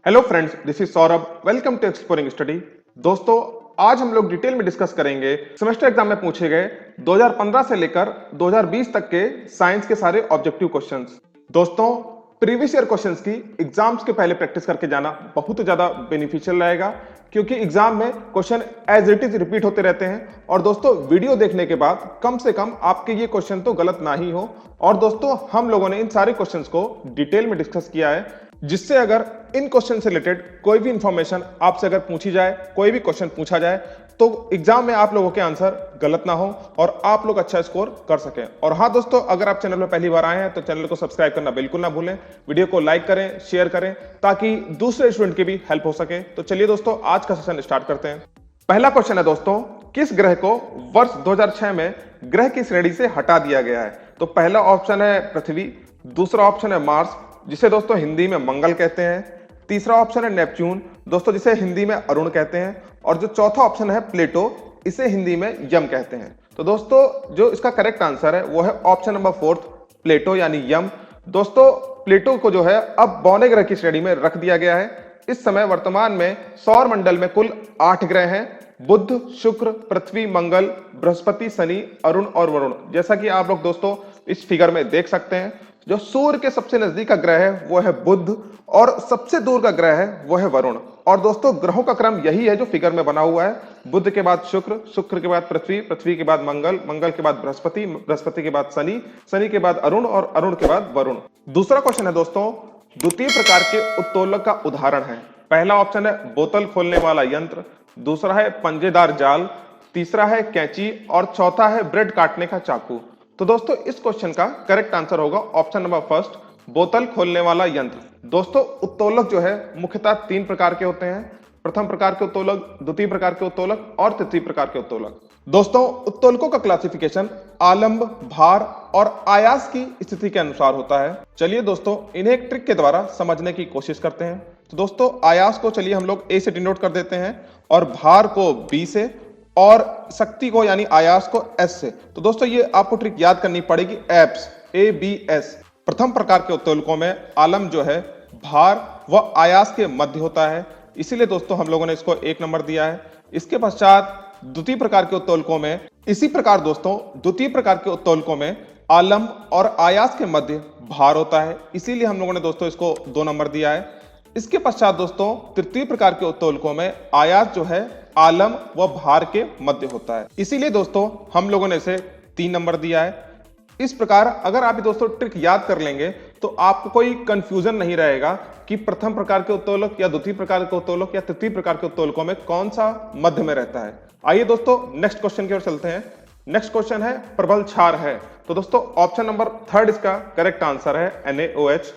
Hello friends, this is Saurabh. Welcome to exploring study. दोस्तों, आज हम लोग डिटेल में डिस्कस करेंगे सेमेस्टर एग्जाम में पूछे गए 2015 से लेकर 2020 तक के साइंस के सारे ऑब्जेक्टिव क्वेश्चंस। दोस्तों, प्रीवियस ईयर क्वेश्चंस की एग्जाम्स के पहले प्रैक्टिस करके जाना बहुत ज्यादा बेनिफिशियल रहेगा, क्योंकि एग्जाम में question as it is repeat होते रहते हैं। और दोस्तों, वीडियो देखने के बाद कम से कम आपके ये क्वेश्चन तो गलत ना ही हो। और दोस्तों, हम लोगों ने इन सारे क्वेश्चंस को डिटेल में डिस्कस किया है, जिससे अगर इन क्वेश्चन से रिलेटेड कोई भी इंफॉर्मेशन आपसे अगर पूछी जाए, कोई भी क्वेश्चन पूछा जाए, तो एग्जाम में आप लोगों के आंसर गलत ना हो और आप लोग अच्छा स्कोर कर सकें। और हाँ दोस्तों, अगर आप चैनल पर पहली बार आए हैं तो चैनल को सब्सक्राइब करना बिल्कुल ना भूलें, वीडियो को लाइक करें, शेयर करें, ताकि दूसरे स्टूडेंट की भी हेल्प हो सके। तो चलिए दोस्तों, आज का सेशन स्टार्ट करते हैं। पहला क्वेश्चन है दोस्तों, किस ग्रह को वर्ष 2006 में ग्रह की श्रेणी से हटा दिया गया है? तो पहला ऑप्शन है पृथ्वी, दूसरा ऑप्शन है मार्स, जिसे दोस्तों हिंदी में मंगल कहते हैं, तीसरा ऑप्शन है नेपच्यून, दोस्तों जिसे हिंदी में अरुण कहते हैं, और जो चौथा ऑप्शन है प्लेटो, इसे हिंदी में यम कहते हैं। तो दोस्तों, जो इसका करेक्ट आंसर है वो है ऑप्शन नंबर 4, प्लेटो यानी यम। दोस्तों, प्लेटो को जो है अब बौने ग्रह की श्रेणी में रख दिया गया है। इस समय वर्तमान में सौर मंडल में कुल 8 ग्रह हैं: बुध, शुक्र, पृथ्वी, मंगल, बृहस्पति, शनि, अरुण और वरुण। जैसा कि आप लोग दोस्तों इस फिगर में देख सकते हैं, जो सूर्य के सबसे नजदीक का ग्रह है वो है बुध, और सबसे दूर का ग्रह है वो है वरुण। और दोस्तों, ग्रहों का क्रम यही है जो फिगर में बना हुआ है: बुध के बाद शुक्र, शुक्र के बाद पृथ्वी, पृथ्वी के बाद मंगल, मंगल के बाद बृहस्पति, बृहस्पति के बाद शनि, शनि के बाद अरुण और अरुण के बाद वरुण। दूसरा क्वेश्चन है दोस्तों, द्वितीय प्रकार के उत्तोलक का उदाहरण है। पहला ऑप्शन है बोतल खोलने वाला यंत्र, दूसरा है पंजेदार जाल, तीसरा है कैंची और चौथा है ब्रेड काटने का चाकू। तो दोस्तों, इस क्वेश्चन का करेक्ट आंसर होगा ऑप्शन नंबर 1, बोतल खोलने वाला यंत्र। दोस्तों, उत्तोलक जो है मुख्यतः 3 प्रकार के होते हैं: प्रथम प्रकार के उत्तोलक, द्वितीय प्रकार के उत्तोलक और तृतीय प्रकार के उत्तोलक। दोस्तों, उत्तोलकों का क्लासिफिकेशन आलंब, भार और आयास की स्थिति के अनुसार होता है। चलिए दोस्तों, इन्हें एक ट्रिक के द्वारा समझने की कोशिश करते हैं। तो दोस्तों, आयास को चलिए हम लोग ए से डिनोट कर देते हैं, और भार को बी से, और शक्ति को यानी आयास को एस से। तो दोस्तों, ये आपको ट्रिक याद करनी पड़ेगी, एप्स, ए बी एस। प्रथम प्रकार के उत्तोलकों में आलम जो है भार व आयास के मध्य होता है, इसीलिए दोस्तों हम लोगों ने इसको 1 नंबर दिया है। इसके पश्चात द्वितीय प्रकार के उत्तोलकों में, इसी प्रकार दोस्तों द्वितीय प्रकार के उत्तोलकों में आलम और आयास के मध्य भार होता है, इसीलिए हम लोगों ने दोस्तों इसको 2 नंबर दिया है। इसके पश्चात दोस्तों तृतीय प्रकार के उत्तोलकों में आयास जो है आलम व भार के मध्य होता है, इसीलिए दोस्तों हम लोगों ने इसे 3 नंबर दिया है। इस प्रकार अगर आप दोस्तों ट्रिक याद कर लेंगे तो आपको कोई कंफ्यूजन नहीं रहेगा कि प्रथम प्रकार के उत्तोलक या द्वितीय प्रकार के उत्तोलक या तृतीय प्रकार के उत्तोलकों में कौन सा मध्य में रहता है। आइए दोस्तों, नेक्स्ट क्वेश्चन की ओर चलते हैं। नेक्स्ट क्वेश्चन है प्रबल क्षार है। तो दोस्तों, ऑप्शन नंबर 3 इसका करेक्ट आंसर है NaOH।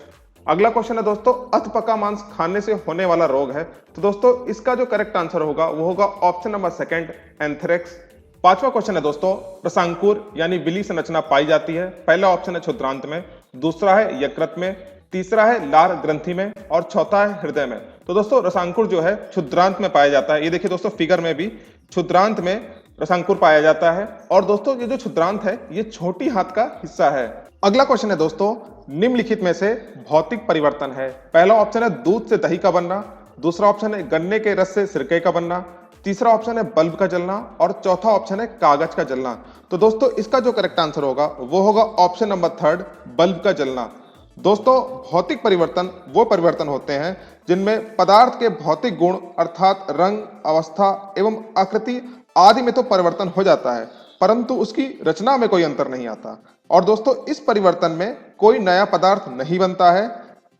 अगला क्वेश्चन है दोस्तों, अधपका मांस खाने से होने वाला रोग है। तो दोस्तों, इसका जो करेक्ट आंसर होगा वो होगा ऑप्शन नंबर 2, एंथ्रेक्स। 5वां क्वेश्चन है दोस्तों, प्रशांकुर यानी बिली संरचना पाई जाती है। पहला ऑप्शन है क्षुद्रांत में, दूसरा है यकृत में, तीसरा है लार ग्रंथि में और चौथा है हृदय में। तो दोस्तों, रसांकुर जो है क्षुद्रांत में पाया जाता है। ये देखिए दोस्तों, फिगर में भी क्षुद्रांत में रसांकुर पाया जाता है। और दोस्तों, ये जो क्षुद्रांत है ये छोटी हाथ का हिस्सा है। अगला क्वेश्चन है दोस्तों, निम्नलिखित में से भौतिक परिवर्तन है। पहला ऑप्शन है दूध से दही का बनना, दूसरा ऑप्शन है गन्ने के रस से सिरके का बनना, तीसरा ऑप्शन है बल्ब का जलना और चौथा ऑप्शन है कागज का जलना। तो दोस्तों, इसका जो करेक्ट आंसर होगा वो होगा ऑप्शन नंबर 3, बल्ब का जलना। दोस्तों, भौतिक परिवर्तन वो परिवर्तन होते हैं जिनमें पदार्थ के भौतिक गुण अर्थात रंग, अवस्था एवं आकृति आदि में तो परिवर्तन हो जाता है, परंतु उसकी रचना में कोई अंतर नहीं आता। और दोस्तों, इस परिवर्तन में कोई नया पदार्थ नहीं बनता है,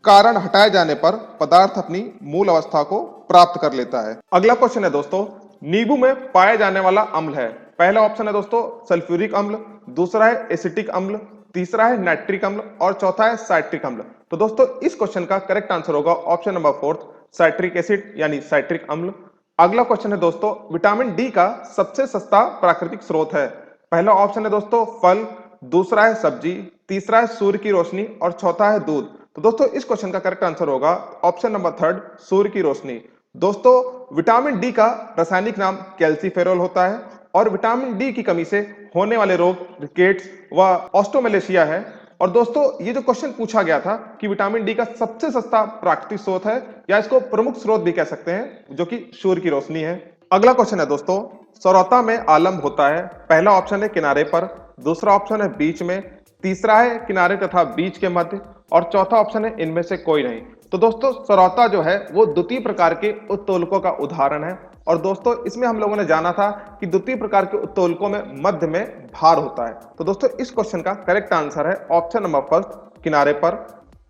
कारण हटाए जाने पर पदार्थ अपनी मूल अवस्था को प्राप्त कर लेता है। अगला क्वेश्चन है दोस्तों, नींबू में पाया जाने वाला अम्ल है। पहला ऑप्शन है दोस्तों सल्फ्यूरिक अम्ल, दूसरा है एसिटिक अम्ल, तीसरा है नाइट्रिक अम्ल और चौथा है साइट्रिक अम्ल। तो दोस्तों, इस क्वेश्चन का करेक्ट आंसर होगा ऑप्शन नंबर 4, साइट्रिक एसिड यानी साइट्रिक अम्ल। अगला क्वेश्चन है दोस्तों, विटामिन डी का सबसे सस्ता प्राकृतिक स्रोत है। पहला ऑप्शन है दोस्तों फल, दूसरा है सब्जी, तीसरा है सूर्य की रोशनी और चौथा है दूध। तो दोस्तों, इस क्वेश्चन का करेक्ट आंसर होगा ऑप्शन नंबर 3, सूर्य की रोशनी। दोस्तों, विटामिन डी का रासायनिक नाम कैल्सीफेरॉल होता है और विटामिन डी की कमी से होने वाले रोग रिकेट्स व ऑस्टोमेलेशिया है। और दोस्तों ये जो क्वेश्चन पूछा गया था कि विटामिन डी का सबसे सस्ता प्राकृतिक स्रोत है या इसको प्रमुख स्रोत भी कह सकते हैं, जो कि सूर्य की रोशनी है। अगला क्वेश्चन है दोस्तों, सौरता में आलम्ब होता है। पहला ऑप्शन है किनारे पर, दूसरा ऑप्शन है बीच में, तीसरा है किनारे तथा बीच के मध्य और चौथा ऑप्शन है इनमें से कोई नहीं। तो दोस्तों सौरता जो है वो द्वितीय प्रकार के उत्तोलकों का उदाहरण है। और दोस्तों इसमें हम लोगों ने जाना था कि द्वितीय प्रकार के उत्तोलकों में मध्य में भार होता है। तो दोस्तों इस क्वेश्चन का करेक्ट आंसर है ऑप्शन नंबर फर्स्ट, किनारे पर।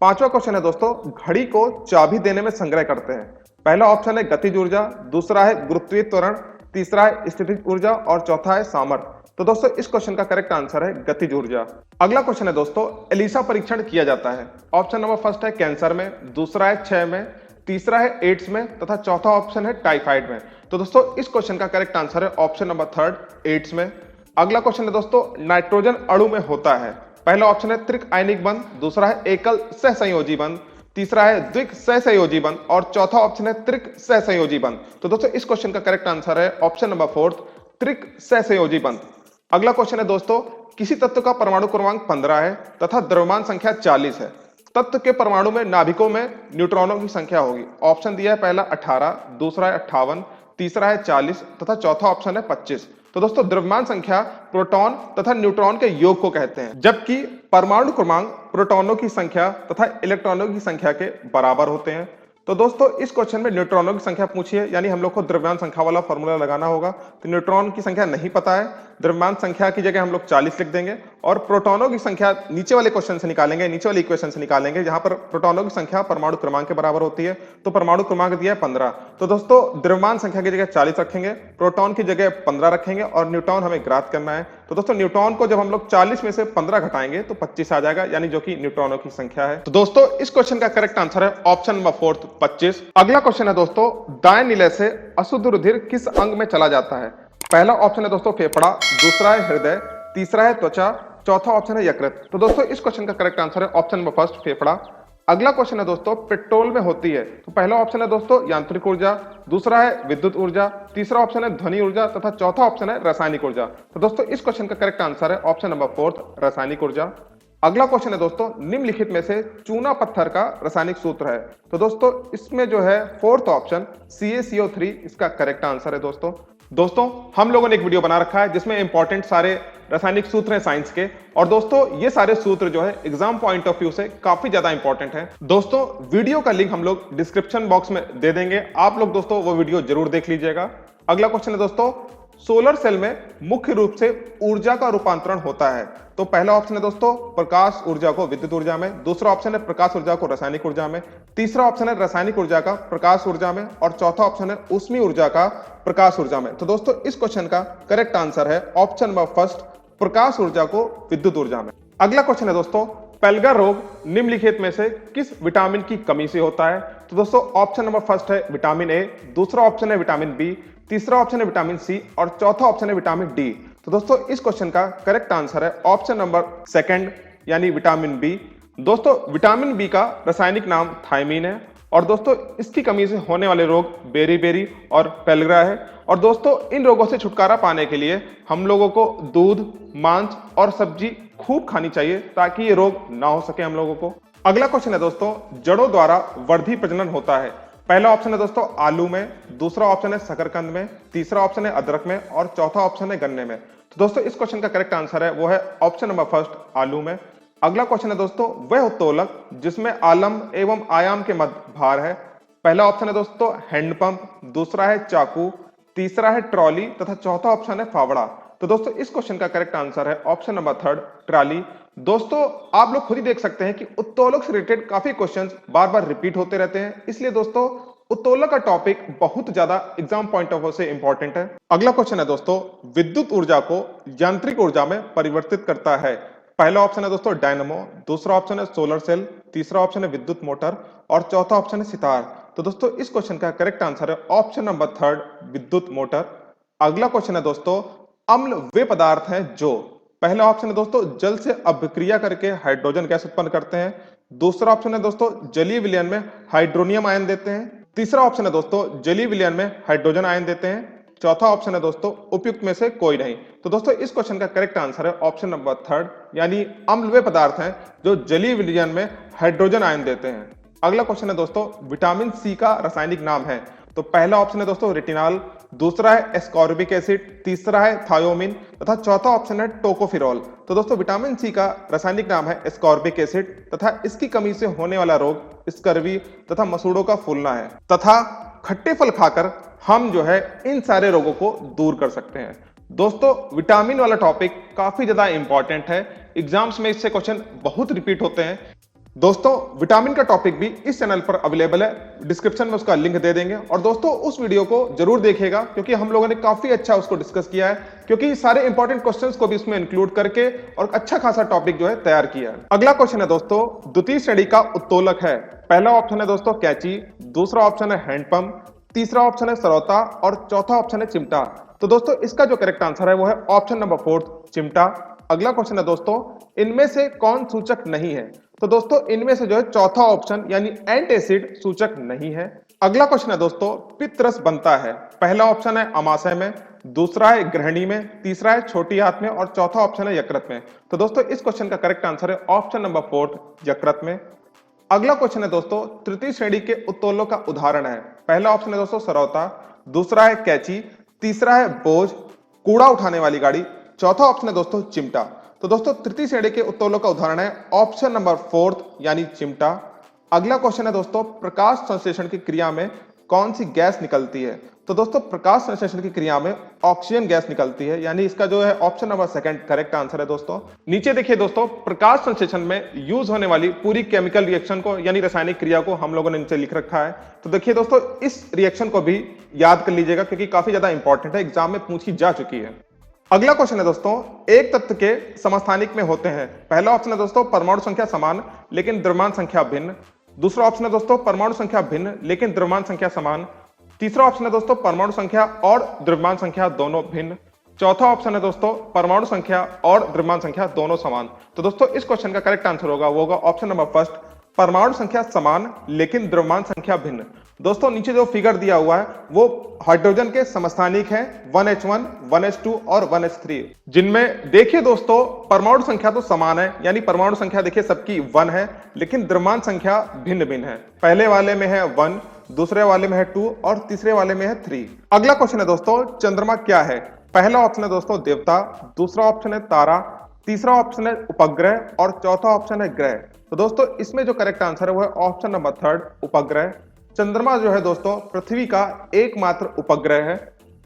पांचवा क्वेश्चन है दोस्तों, घड़ी को चाबी देने में संग्रह करते हैं। पहला ऑप्शन है गतिज ऊर्जा, दूसरा है गुरुत्वीय त्वरण, तीसरा है स्थितिज ऊर्जा और चौथा है सामर्थ्य। तो दोस्तों इस क्वेश्चन का करेक्ट आंसर है गतिज ऊर्जा। अगला क्वेश्चन है दोस्तों, एलिसा परीक्षण किया जाता है। ऑप्शन नंबर फर्स्ट है कैंसर में, दूसरा है क्षय में, तीसरा है एड्स में तथा चौथा ऑप्शन है टाइफाइड में। तो दोस्तों इस क्वेश्चन का करेक्ट आंसर है ऑप्शन नंबर थर्ड, एड्स में। अगला क्वेश्चन है दोस्तों, नाइट्रोजन अणु में होता है। पहला ऑप्शन है त्रिक आयनिक बंध, दूसरा है एकल सहसंयोजी बंध, तीसरा है द्विक सहसंयोजी बंध और चौथा ऑप्शन है त्रिक सहसंयोजी बंध। तो दोस्तों इस क्वेश्चन का करेक्ट आंसर है ऑप्शन नंबर फोर्थ, त्रिक सहसंयोजी बंध। अगला क्वेश्चन है दोस्तों, किसी तत्व का परमाणु क्रमांक 15 है तथा द्रव्यमान संख्या 40 है। तत्व के परमाणु में नाभिकों में न्यूट्रॉनों की संख्या होगी। ऑप्शन दिया है पहला 18, दूसरा है 58, तीसरा है 40 तथा चौथा ऑप्शन है 25। तो दोस्तों द्रव्यमान संख्या प्रोटॉन तथा न्यूट्रॉन के योग को कहते हैं, जबकि परमाणु क्रमांक प्रोटॉनों की संख्या तथा इलेक्ट्रॉनों की संख्या के बराबर होते हैं। तो दोस्तों इस क्वेश्चन में न्यूट्रॉनों की संख्या पूछी है, यानी हम लोग को द्रव्यमान संख्या वाला फॉर्मूला लगाना होगा। तो न्यूट्रॉन की संख्या नहीं पता है, द्रव्यमान संख्या की जगह हम लोग 40 लिख देंगे और प्रोटॉनों की संख्या नीचे वाले क्वेश्चन से निकालेंगे, नीचे वाले इक्वेशन से निकालेंगे जहां पर प्रोटॉनों की संख्या परमाणु क्रमांक के बराबर होती है। तो परमाणु क्रमांक दिया है 15, तो दोस्तों द्रव्यमान संख्या की जगह 40 रखेंगे, प्रोटॉन की जगह 15 रखेंगे और न्यूट्रॉन हमें ज्ञात करना है। तो दोस्तों न्यूट्रॉन को जब हम लोग 40 में से 15 घटाएंगे तो 25 आ जाएगा, यानी जो कि न्यूट्रॉनों की संख्या है। तो दोस्तों इस क्वेश्चन का करेक्ट आंसर है ऑप्शन नंबर फोर्थ, 25। अगला क्वेश्चन है दोस्तों, दाएं नीले से अशुद्ध रुधिर किस अंग में चला जाता है। पहला ऑप्शन है दोस्तों फेफड़ा, दूसरा है हृदय, तीसरा है त्वचा, चौथा ऑप्शन है यकृत। तो दोस्तों इस क्वेश्चन का करेक्ट आंसर है ऑप्शन नंबर फर्स्ट, फेफड़ा। अगला क्वेश्चन है दोस्तों, पेट्रोल में होती है। तो पहला ऑप्शन है दोस्तों यांत्रिक ऊर्जा, दूसरा है विद्युत ऊर्जा, तीसरा ऑप्शन है ध्वनि ऊर्जा तथा चौथा ऑप्शन है रासायनिक ऊर्जा। तो दोस्तों इस क्वेश्चन का करेक्ट आंसर है ऑप्शन नंबर फोर्थ, रासायनिक ऊर्जा। अगला क्वेश्चन है दोस्तों, निम्नलिखित में से चूना पत्थर का रासायनिक सूत्र है। तो दोस्तों इसमें जो है फोर्थ ऑप्शन CaCO3 इसका करेक्ट आंसर है। दोस्तों हम लोगों ने एक वीडियो बना रखा है जिसमें इंपॉर्टेंट सारे रासायनिक सूत्र हैं साइंस के, और दोस्तों ये सारे सूत्र जो है एग्जाम पॉइंट ऑफ व्यू से काफी ज्यादा इंपॉर्टेंट है। दोस्तों वीडियो का लिंक हम लोग डिस्क्रिप्शन बॉक्स में दे देंगे, आप लोग दोस्तों वो वीडियो जरूर देख लीजिएगा। अगला क्वेश्चन है दोस्तों, सोलर सेल में मुख्य रूप से ऊर्जा का रूपांतरण होता है। तो पहला ऑप्शन है दोस्तों प्रकाश ऊर्जा को विद्युत ऊर्जा में, दूसरा ऑप्शन है प्रकाश ऊर्जा को रासायनिक ऊर्जा में, तीसरा ऑप्शन है रासायनिक ऊर्जा का प्रकाश ऊर्जा में और चौथा ऑप्शन है ऊष्मीय ऊर्जा का प्रकाश ऊर्जा में। तो दोस्तों इस क्वेश्चन का करेक्ट आंसर है ऑप्शन नंबर फर्स्ट, प्रकाश ऊर्जा को विद्युत ऊर्जा में। अगला क्वेश्चन है दोस्तों, पेल्गर रोग निम्नलिखित में से किस विटामिन की कमी से होता है। तो दोस्तों ऑप्शन नंबर फर्स्ट है विटामिन ए, दूसरा ऑप्शन है विटामिन बी, तीसरा ऑप्शन है विटामिन सी और चौथा ऑप्शन है विटामिन डी। तो दोस्तों इस क्वेश्चन का करेक्ट आंसर है ऑप्शन नंबर सेकंड, यानी विटामिन बी। दोस्तों विटामिन बी का रासायनिक नाम थायमीन है और दोस्तों इसकी कमी से होने वाले रोग बेरी और पेल्ग्रा है। और दोस्तों इन रोगों से छुटकारा पाने के लिए हम लोगों को दूध, मांस और सब्जी खूब खानी चाहिए ताकि ये रोग ना हो सके हम लोगों को। अगला क्वेश्चन है दोस्तों, जड़ों द्वारा वर्धी प्रजनन होता है। पहला ऑप्शन है दोस्तों आलू में, दूसरा ऑप्शन है शकरकंद में, तीसरा ऑप्शन है अदरक में और चौथा ऑप्शन है गन्ने में। तो दोस्तों इस क्वेश्चन का करेक्ट आंसर है वो है ऑप्शन नंबर फर्स्ट, आलू में। अगला क्वेश्चन है दोस्तों, वह उत्तोलक जिसमें आलम्ब एवं आयाम के मध्य भार है। पहला ऑप्शन है दोस्तों हैंडपंप, दूसरा है चाकू, तीसरा है ट्रॉली तथा चौथा ऑप्शन है फावड़ा। तो दोस्तों इस क्वेश्चन का करेक्ट आंसर है ऑप्शन नंबर थर्ड, ट्रॉली। दोस्तों आप लोग खुद ही देख सकते हैं कि उत्तोलक से रिलेटेड काफी क्वेश्चंस बार बार रिपीट होते रहते हैं, इसलिए दोस्तों उत्तोलक का टॉपिक बहुत ज्यादा एग्जाम पॉइंट ऑफ व्यू से इंपॉर्टेंट है। अगला क्वेश्चन है दोस्तों, विद्युत ऊर्जा को यांत्रिक ऊर्जा में परिवर्तित करता है। पहला ऑप्शन है दोस्तों डायनामो, दूसरा ऑप्शन है सोलर सेल, तीसरा ऑप्शन है विद्युत मोटर और चौथा ऑप्शन है सितार। तो दोस्तों इस क्वेश्चन का करेक्ट आंसर है ऑप्शन नंबर थर्ड, विद्युत मोटर। अगला क्वेश्चन है दोस्तों, अम्ल वे पदार्थ हैं जो, पहला ऑप्शन है दोस्तों जल से अभिक्रिया करके हाइड्रोजन गैस उत्पन्न करते हैं, दूसरा ऑप्शन है दोस्तों जलीय विलयन में हाइड्रोनियम आयन देते हैं, तीसरा ऑप्शन है दोस्तों जलीय विलयन में हाइड्रोजन आयन देते हैं चौथा ऑप्शन है दोस्तों उपयुक्त में से कोई नहीं। तो दोस्तों इस क्वेश्चन का करेक्ट आंसर है ऑप्शन नंबर थर्ड, यानी अम्ल वे पदार्थ हैं जो जलीय विलयन में हाइड्रोजन आयन देते हैं। अगला क्वेश्चन है दोस्तों विटामिन सी का रासायनिक नाम है। तो पहला ऑप्शन है दोस्तों रेटिनॉल, दूसरा है एस्कॉर्बिक एसिड, तीसरा है थायोमिन तथा चौथा ऑप्शन है टोकोफिरोल। तो दोस्तों विटामिन सी का रासायनिक नाम है एस्कॉर्बिक एसिड तथा इसकी कमी से होने वाला रोग स्कर्वी तथा मसूड़ों का फूलना है तथा खट्टे फल खाकर हम जो है इन सारे रोगों को दूर कर सकते हैं। दोस्तों विटामिन वाला टॉपिक काफी ज्यादा इंपॉर्टेंट है, एग्जाम्स में इससे क्वेश्चन बहुत रिपीट होते हैं। दोस्तों विटामिन का टॉपिक भी इस चैनल पर अवेलेबल है, डिस्क्रिप्शन में उसका लिंक दे देंगे और दोस्तों उस वीडियो को जरूर देखिएगा क्योंकि हम लोगों ने काफी अच्छा उसको डिस्कस किया है, क्योंकि सारे इंपॉर्टेंट क्वेश्चंस को भी इसमें इंक्लूड करके और अच्छा खासा टॉपिक जो है तैयार किया है। अगला क्वेश्चन है दोस्तों द्वितीय श्रेणी का उत्तोलक है। पहला ऑप्शन है दोस्तों कैंची, दूसरा ऑप्शन है हैंडपंप, तीसरा ऑप्शन है सरौता और चौथा ऑप्शन है चिमटा। तो दोस्तों इसका जो करेक्ट आंसर है वो है ऑप्शन नंबर फोर्थ, चिमटा। अगला क्वेश्चन है दोस्तों इनमें से कौन सूचक नहीं है। तो दोस्तों इनमें से जो है चौथा ऑप्शन यानी एंटासिड सूचक नहीं है। अगला क्वेश्चन है दोस्तों पित्त रस बनता है। पहला ऑप्शन है अमाशय में, दूसरा है ग्रहणी में, तीसरा है छोटी आंत में और चौथा ऑप्शन है यकृत में। तो दोस्तों इस क्वेश्चन का करेक्ट आंसर है ऑप्शन नंबर फोर्थ, यकृत में। अगला क्वेश्चन है दोस्तों तृतीय श्रेणी के उत्तोलक का उदाहरण है। पहला ऑप्शन है दोस्तों सरौता, दूसरा है कैंची, तीसरा है बोझ कूड़ा उठाने वाली गाड़ी, चौथा ऑप्शन है दोस्तों चिमटा। तो दोस्तों तृतीय श्रेणी के उत्तोलक का उदाहरण है ऑप्शन नंबर फोर्थ यानी चिमटा। अगला क्वेश्चन है दोस्तों प्रकाश संश्लेषण की क्रिया में कौन सी गैस निकलती है। तो दोस्तों प्रकाश संश्लेषण की क्रिया में ऑक्सीजन गैस निकलती है, यानी इसका जो है option number second correct answer है। दोस्तों नीचे देखिए दोस्तों प्रकाश संश्लेषण में यूज होने वाली पूरी केमिकल रिएक्शन को यानी रासायनिक क्रिया को हम लोगों ने नीचे लिख रखा है। तो देखिए दोस्तों इस रिएक्शन को भी याद कर लीजिएगा क्योंकि काफी ज्यादा इंपॉर्टेंट है, एग्जाम में पूछी जा चुकी है। अगला क्वेश्चन है दोस्तों एक तत्व के समस्थानिक में होते हैं। पहला ऑप्शन है दोस्तों परमाणु संख्या समान लेकिन द्रव्यमान संख्या भिन्न, दूसरा ऑप्शन है दोस्तों परमाणु संख्या भिन्न लेकिन द्रव्यमान संख्या समान, तीसरा ऑप्शन है दोस्तों परमाणु संख्या और द्रव्यमान संख्या दोनों भिन्न, चौथा ऑप्शन है दोस्तों परमाणु संख्या और द्रव्यमान संख्या दोनों समान। तो दोस्तों इस क्वेश्चन का करेक्ट आंसर होगा वो होगा ऑप्शन नंबर फर्स्ट, परमाणु संख्या समान लेकिन द्रव्यमान संख्या भिन्न। दोस्तों नीचे जो फिगर दिया हुआ है वो हाइड्रोजन के समस्थानिक हैं 1h1, 1h2 और 1h3, जिनमें देखिए दोस्तों परमाणु संख्या तो समान है, यानी परमाणु संख्या देखिए सबकी 1 है लेकिन द्रव्यमान संख्या भिन्न भिन्न है। पहले वाले में है 1, दूसरे वाले में है 2 और तीसरे वाले में है 3। अगला क्वेश्चन है दोस्तों चंद्रमा क्या है। पहला ऑप्शन है दोस्तों देवता, दूसरा ऑप्शन है तारा, तीसरा ऑप्शन है उपग्रह और चौथा ऑप्शन है ग्रह। तो दोस्तों इसमें जो करेक्ट आंसर है वो है ऑप्शन नंबर थर्ड, उपग्रह। चंद्रमा जो है दोस्तों पृथ्वी का एकमात्र उपग्रह है।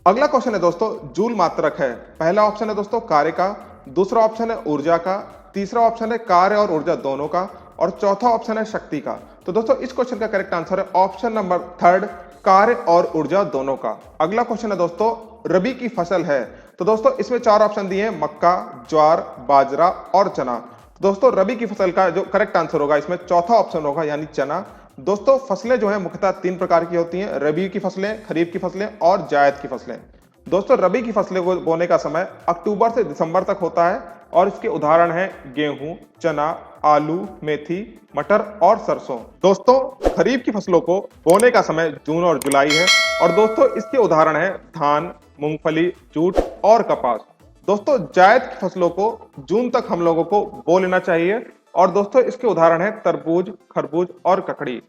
अगला क्वेश्चन है दोस्तों जूल मात्रक है। पहला ऑप्शन है दोस्तों कार्य का, दूसरा ऑप्शन है ऊर्जा का, तीसरा ऑप्शन है कार्य और ऊर्जा दोनों का और चौथा ऑप्शन है शक्ति का। तो दोस्तों इस क्वेश्चन का करेक्ट आंसर है ऑप्शन नंबर थर्ड, कार्य और ऊर्जा दोनों का। अगला क्वेश्चन है दोस्तों रबी की फसल है। तो दोस्तों इसमें चार ऑप्शन दिए हैं मक्का, ज्वार, बाजरा और चना। दोस्तों रबी की फसल का जो करेक्ट आंसर होगा इसमें चौथा ऑप्शन होगा यानी चना। दोस्तों फसलें जो है मुख्यतः 3 प्रकार की होती हैं, रबी की फसलें, खरीफ की फसलें और जायद की फसलें। दोस्तों रबी की फसलें को बोने का समय अक्टूबर से दिसंबर तक होता है और इसके उदाहरण हैं गेहूं, चना, आलू, मेथी, मटर और सरसों। दोस्तों खरीफ की फसलों को बोने का समय जून और जुलाई है और दोस्तों इसके उदाहरण हैं धान, मूंगफली, जूट और कपास। दोस्तों जायद की फसलों को जून तक हम लोगों को बो लेना चाहिए और दोस्तों इसके उदाहरण है तरबूज, खरबूज और ककड़ी।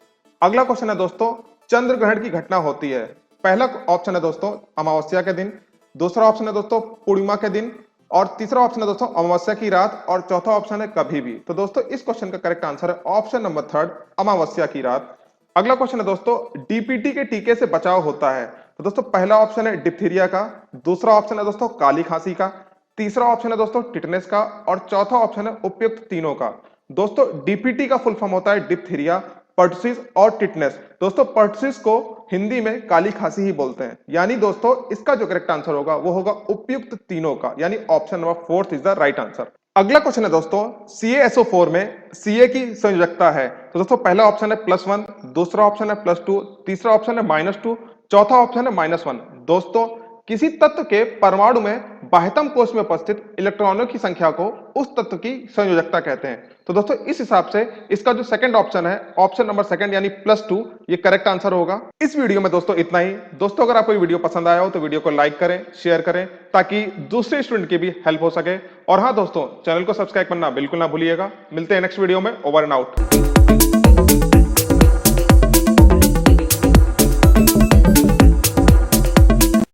अगला क्वेश्चन है दोस्तों चंद्र ग्रहण की घटना होती है। पहला ऑप्शन है दोस्तों अमावस्या के दिन, दूसरा ऑप्शन है दोस्तों पूर्णिमा के दिन और तीसरा ऑप्शन है दोस्तों अमावस्या की रात और चौथा ऑप्शन है कभी भी। तो दोस्तों इस क्वेश्चन का करेक्ट आंसर है ऑप्शन नंबर थर्ड, अमावस्या की रात। अगला क्वेश्चन है दोस्तों डीपीटी के टीके से बचाव होता है। तो दोस्तों पहला ऑप्शन है डिप्थीरिया का, दूसरा ऑप्शन है दोस्तों काली खांसी का, तीसरा ऑप्शन है दोस्तों टिटनेस का और चौथा ऑप्शन है उपयुक्त तीनों का। दोस्तों डीपीटी का फुल फॉर्म होता है डिप्थीरिया, पर्टुसिस और टिटनेस। दोस्तों पर्टुसिस को हिंदी में काली खांसी ही बोलते हैं, यानी दोस्तों इसका जो करेक्ट आंसर होगा वो होगा उपयुक्त तीनों का, यानी option number fourth is the right answer. अगला क्वेश्चन है दोस्तों CaSO4 में Ca की संयोजकता है। तो दोस्तों पहला ऑप्शन है +1, दूसरा ऑप्शन है +2, तीसरा ऑप्शन है -2, चौथा ऑप्शन है -1। दोस्तों किसी तत्व के परमाणु में बाह्यतम कोश में उपस्थित इलेक्ट्रॉनों की संख्या को उस तत्व की संयोजकता कहते हैं। तो दोस्तों इस हिसाब से इसका जो सेकंड ऑप्शन है, ऑप्शन नंबर सेकंड यानी +2, ये करेक्ट आंसर होगा। इस वीडियो में दोस्तों इतना ही। दोस्तों अगर आपको ये वीडियो पसंद आया हो तो वीडियो को लाइक करें, शेयर करें ताकि दूसरे स्टूडेंट की भी हेल्प हो सके। और हाँ दोस्तों, चैनल को सब्सक्राइब करना बिल्कुल ना भूलिएगा। मिलते हैं नेक्स्ट वीडियो में। Over and out.